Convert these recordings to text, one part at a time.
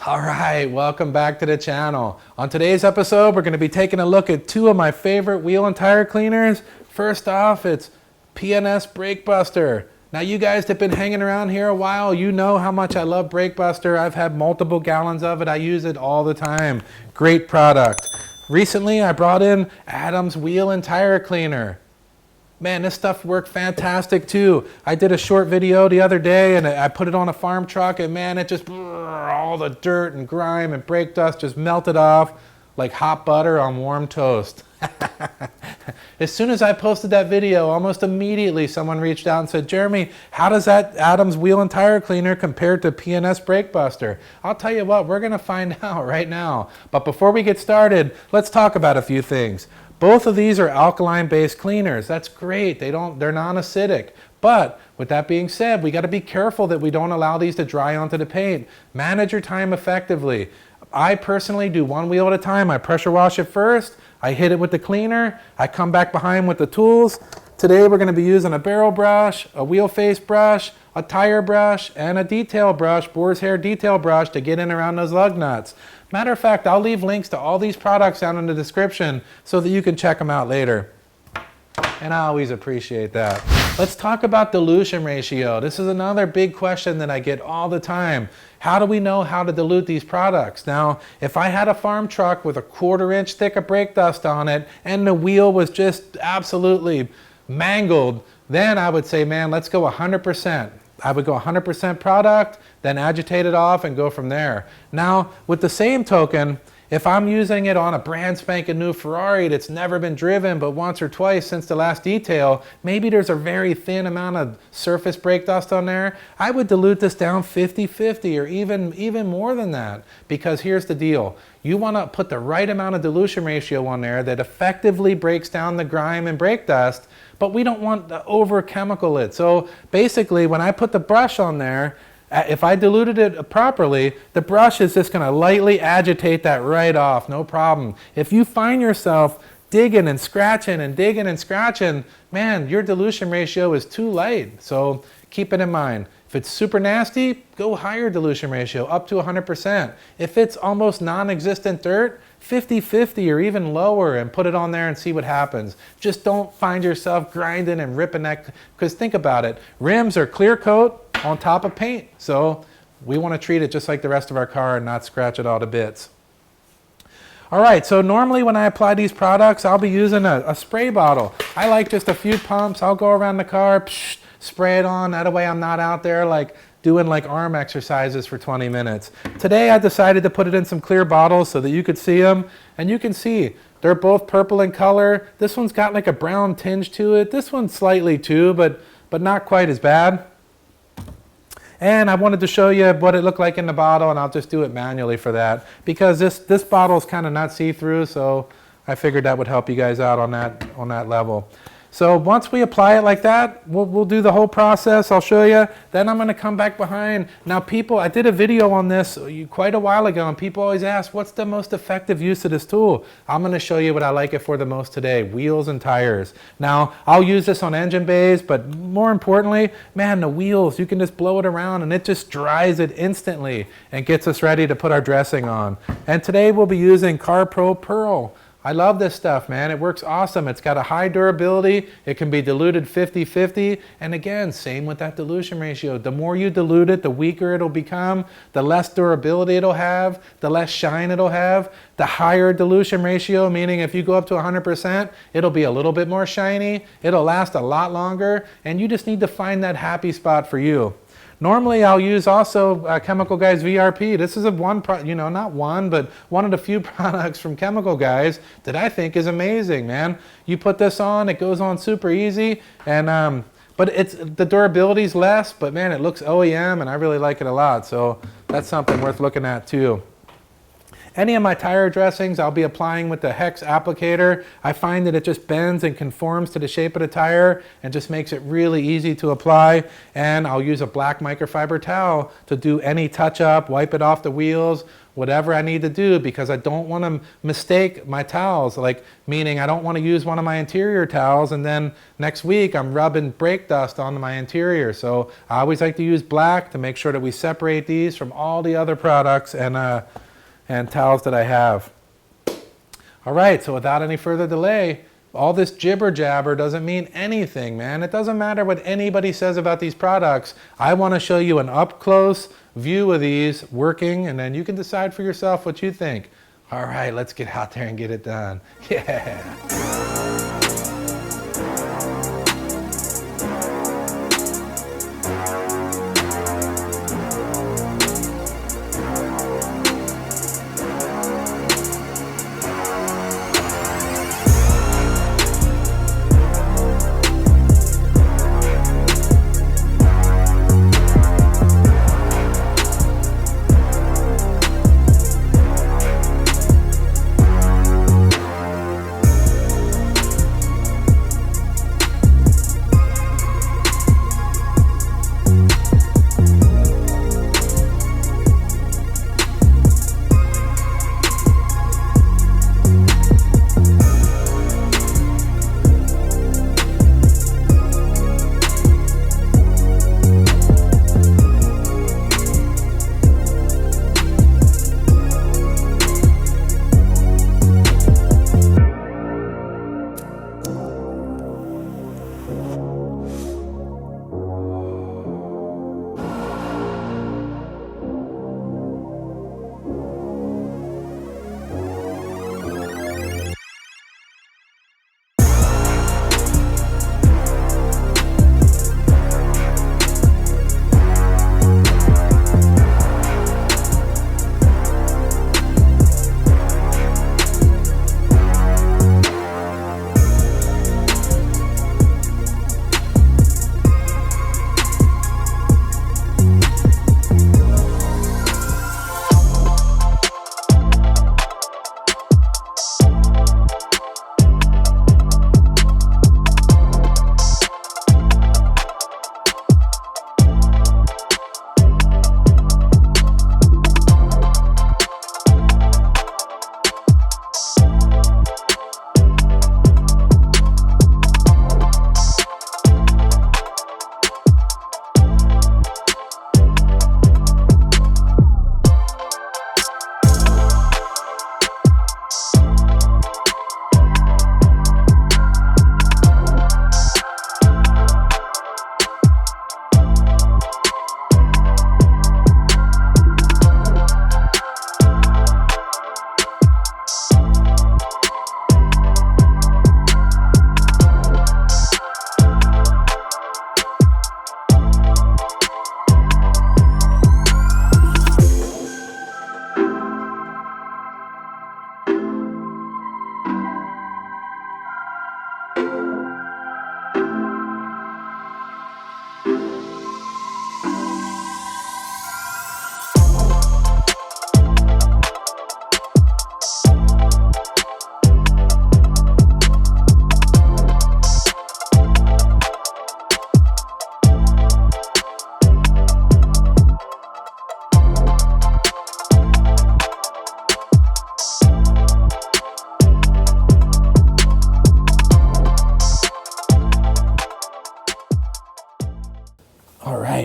All right, welcome back to the channel. On today's episode, we're going to be taking a look at two of my favorite wheel and tire cleaners. First off, it's P&S Brakebuster. Now you guys that have been hanging around here a while, you know how much I love Brakebuster. I've had multiple gallons of it. I use it all the time. Great product. Recently, I brought in Adam's wheel and tire cleaner. Man, this stuff worked fantastic too. I did a short video the other day and I put it on a farm truck and man, it just, all the dirt and grime and brake dust just melted off like hot butter on warm toast. As soon as I posted that video, almost immediately someone reached out and said, Jeremy, how does that Adam's wheel and tire cleaner compare to P&S Brakebuster? I'll tell you what, we're gonna find out right now. But before we get started, let's talk about a few things. Both of these are alkaline-based cleaners. That's great. They're non-acidic. But with that being said, we got to be careful that we don't allow these to dry onto the paint. Manage your time effectively. I personally do one wheel at a time. I pressure wash it first. I hit it with the cleaner. I come back behind with the tools. Today we're going to be using a barrel brush, a wheel face brush, a tire brush, and a detail brush, boar's hair detail brush to get in around those lug nuts. Matter of fact, I'll leave links to all these products down in the description so that you can check them out later. And I always appreciate that. Let's talk about dilution ratio. This is another big question that I get all the time. How do we know how to dilute these products? Now, if I had a farm truck with a 1/4 inch thick of brake dust on it and the wheel was just absolutely mangled, then I would say, man, let's go 100%. I would go 100% product, then agitate it off and go from there. Now, with the same token, if I'm using it on a brand spanking new Ferrari that's never been driven but once or twice since the last detail, maybe there's a very thin amount of surface brake dust on there, I would dilute this down 50-50 or even more than that. Because here's the deal. You want to put the right amount of dilution ratio on there that effectively breaks down the grime and brake dust, but we don't want to over chemical it. So basically when I put the brush on there, if I diluted it properly, the brush is just going to lightly agitate that right off, no problem. If you find yourself digging and scratching and digging and scratching, man, your dilution ratio is too light. So keep it in mind. If it's super nasty, go higher dilution ratio, up to 100%. If it's almost non-existent dirt, 50-50 or even lower and put it on there and see what happens. Just don't find yourself grinding and ripping that, because think about it, rims are clear coat on top of paint. So we want to treat it just like the rest of our car and not scratch it all to bits. All right, so normally when I apply these products, I'll be using a spray bottle. I like just a few pumps. I'll go around the car, spray it on. That way I'm not out there like doing like arm exercises for 20 minutes. Today I decided to put it in some clear bottles so that you could see them. And you can see they're both purple in color. This one's got like a brown tinge to it. This one's slightly too, but not quite as bad. And I wanted to show you what it looked like in the bottle, and I'll just do it manually for that because this bottle is kind of not see-through, so I figured that would help you guys out on that level. So once we apply it like that, we'll do the whole process. I'll show you. Then I'm going to come back behind. Now people, I did a video on this quite a while ago, and people always ask, what's the most effective use of this tool? I'm going to show you what I like it for the most today, wheels and tires. Now, I'll use this on engine bays, but more importantly, man, the wheels, you can just blow it around and it just dries it instantly and gets us ready to put our dressing on. And today we'll be using CarPro Pearl. I love this stuff, man. It works awesome. It's got a high durability. It can be diluted 50-50. And again, same with that dilution ratio. The more you dilute it, the weaker it'll become, the less durability it'll have, the less shine it'll have. The higher dilution ratio, meaning if you go up to 100%, it'll be a little bit more shiny. It'll last a lot longer. And you just need to find that happy spot for you. Normally, I'll use also Chemical Guys VRP. This is not one, but one of the few products from Chemical Guys that I think is amazing, man. You put this on, it goes on super easy, and but the durability's less, but man, it looks OEM, and I really like it a lot. So that's something worth looking at too. Any of my tire dressings I'll be applying with the hex applicator. I find that it just bends and conforms to the shape of the tire and just makes it really easy to apply. And I'll use a black microfiber towel to do any touch up, wipe it off the wheels, whatever I need to do, because I don't want to mistake my towels, like meaning I don't want to use one of my interior towels and then next week I'm rubbing brake dust onto my interior. So I always like to use black to make sure that we separate these from all the other products and towels that I have. All right, so without any further delay, all this jibber jabber doesn't mean anything, man. It doesn't matter what anybody says about these products. I want to show you an up close view of these working, and then you can decide for yourself what you think. All right, let's get out there and get it done. Yeah.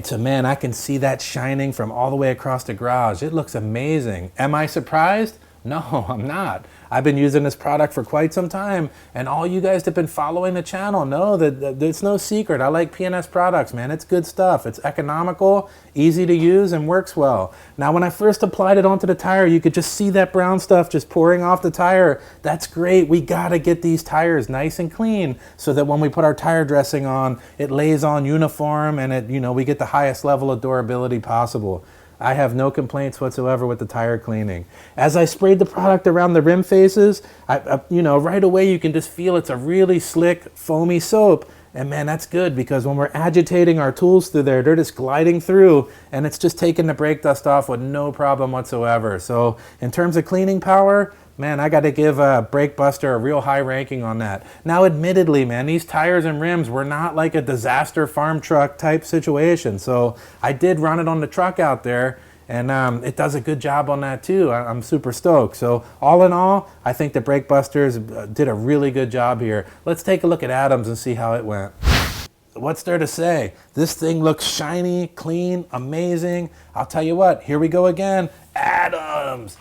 So man, I can see that shining from all the way across the garage. It looks amazing. Am I surprised? No, I'm not. I've been using this product for quite some time, and all you guys that have been following the channel know that it's no secret. I like P&S products, man. It's good stuff. It's economical, easy to use, and works well. Now, when I first applied it onto the tire, you could just see that brown stuff just pouring off the tire. That's great. We gotta get these tires nice and clean so that when we put our tire dressing on, it lays on uniform and we get the highest level of durability possible. I have no complaints whatsoever with the tire cleaning. As I sprayed the product around the rim faces, right away you can just feel it's a really slick, foamy soap. And man, that's good because when we're agitating our tools through there, they're just gliding through and it's just taking the brake dust off with no problem whatsoever. So in terms of cleaning power, man, I got to give Brakebuster a real high ranking on that. Now, admittedly, man, these tires and rims were not like a disaster farm truck type situation. So I did run it on the truck out there, and it does a good job on that too. I'm super stoked. So all in all, I think the Brakebusters did a really good job here. Let's take a look at Adams and see how it went. What's there to say? This thing looks shiny, clean, amazing. I'll tell you what, here we go again. Adams.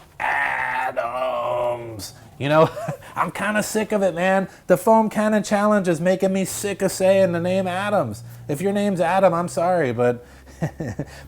You know, I'm kind of sick of it, man. The foam cannon challenge is making me sick of saying the name Adams. If your name's Adam, I'm sorry, but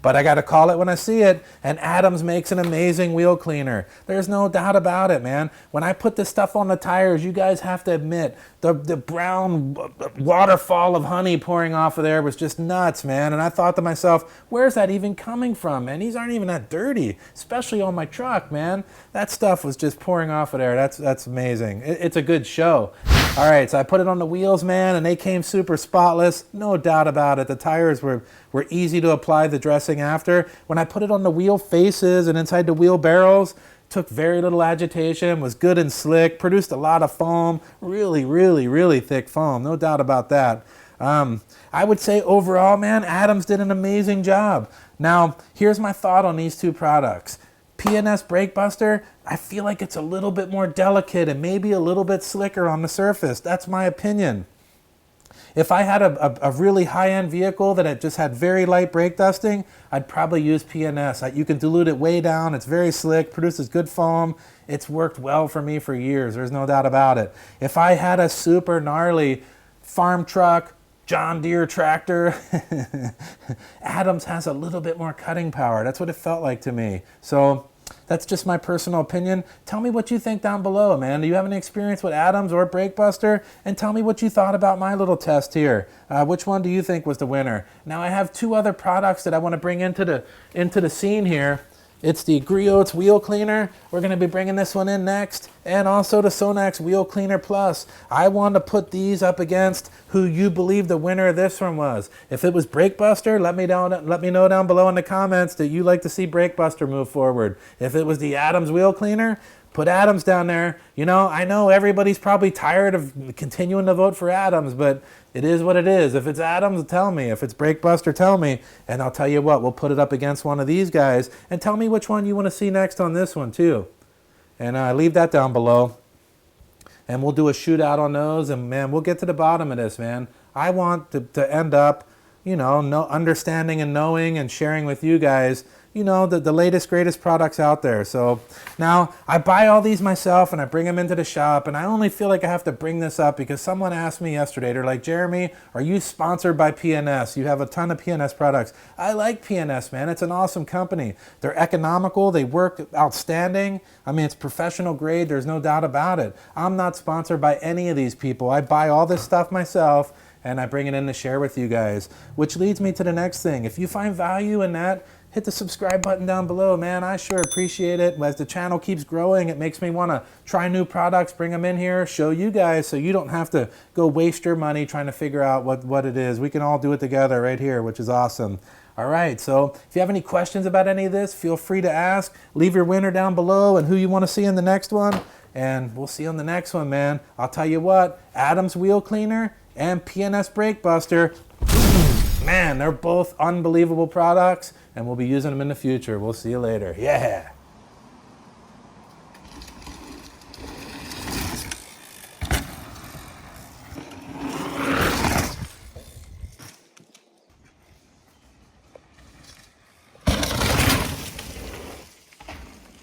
but I got to call it when I see it. And Adams makes an amazing wheel cleaner. There's no doubt about it, man. When I put this stuff on the tires, you guys have to admit, the brown waterfall of honey pouring off of there was just nuts, man. And I thought to myself, where's that even coming from, man? These aren't even that dirty, especially on my truck, man. That stuff was just pouring off of there. That's amazing. It's a good show. All right, so I put it on the wheels, man, and they came super spotless. No doubt about it. The tires were easy to apply the dressing after. When I put it on the wheel faces and inside the wheel barrels, took very little agitation, was good and slick, produced a lot of foam, really thick foam, no doubt about that. I would say overall, man, Adams did an amazing job. Now, here's my thought on these two products. P&S Brakebuster, I feel like it's a little bit more delicate and maybe a little bit slicker on the surface. That's my opinion. If I had a really high-end vehicle that had just had very light brake dusting, I'd probably use P&S. You can dilute it way down. It's very slick, produces good foam. It's worked well for me for years. There's no doubt about it. If I had a super gnarly farm truck, John Deere tractor, Adams has a little bit more cutting power. That's what it felt like to me. So that's just my personal opinion. Tell me what you think down below, man. Do you have any experience with Adams or Brakebuster? And tell me what you thought about my little test here. Which one do you think was the winner? Now I have two other products that I want to bring into the scene here. It's the Griot's Wheel Cleaner. We're going to be bringing this one in next. And also the Sonax Wheel Cleaner Plus. I want to put these up against who you believe the winner of this one was. If it was Brakebuster, let me know down below in the comments that you like to see Brakebuster move forward. If it was the Adams Wheel Cleaner, put Adams down there. You know, I know everybody's probably tired of continuing to vote for Adams, but it is what it is. If it's Adams, tell me. If it's Brakebuster, tell me. And I'll tell you what, we'll put it up against one of these guys. And tell me which one you want to see next on this one, too. And leave that down below. And we'll do a shootout on those. And, man, we'll get to the bottom of this, man. I want to end up, you know, understanding and knowing and sharing with you guys, you know, the latest, greatest products out there. So now I buy all these myself and I bring them into the shop, and I only feel like I have to bring this up because someone asked me yesterday, they're like, Jeremy, are you sponsored by P&S? You have a ton of P&S products. I like P&S, man. It's an awesome company. They're economical. They work outstanding. I mean, it's professional grade. There's no doubt about it. I'm not sponsored by any of these people. I buy all this stuff myself and I bring it in to share with you guys, which leads me to the next thing. If you find value in that, hit the subscribe button down below, man. I sure appreciate it. As the channel keeps growing, it makes me want to try new products, bring them in here, show you guys so you don't have to go waste your money trying to figure out what it is. We can all do it together right here, which is awesome. All right, so if you have any questions about any of this, feel free to ask. Leave your winner down below and who you want to see in the next one. And we'll see you on the next one, man. I'll tell you what, Adams Wheel Cleaner and P&S Brakebuster, man, they're both unbelievable products, and we'll be using them in the future. We'll see you later. Yeah.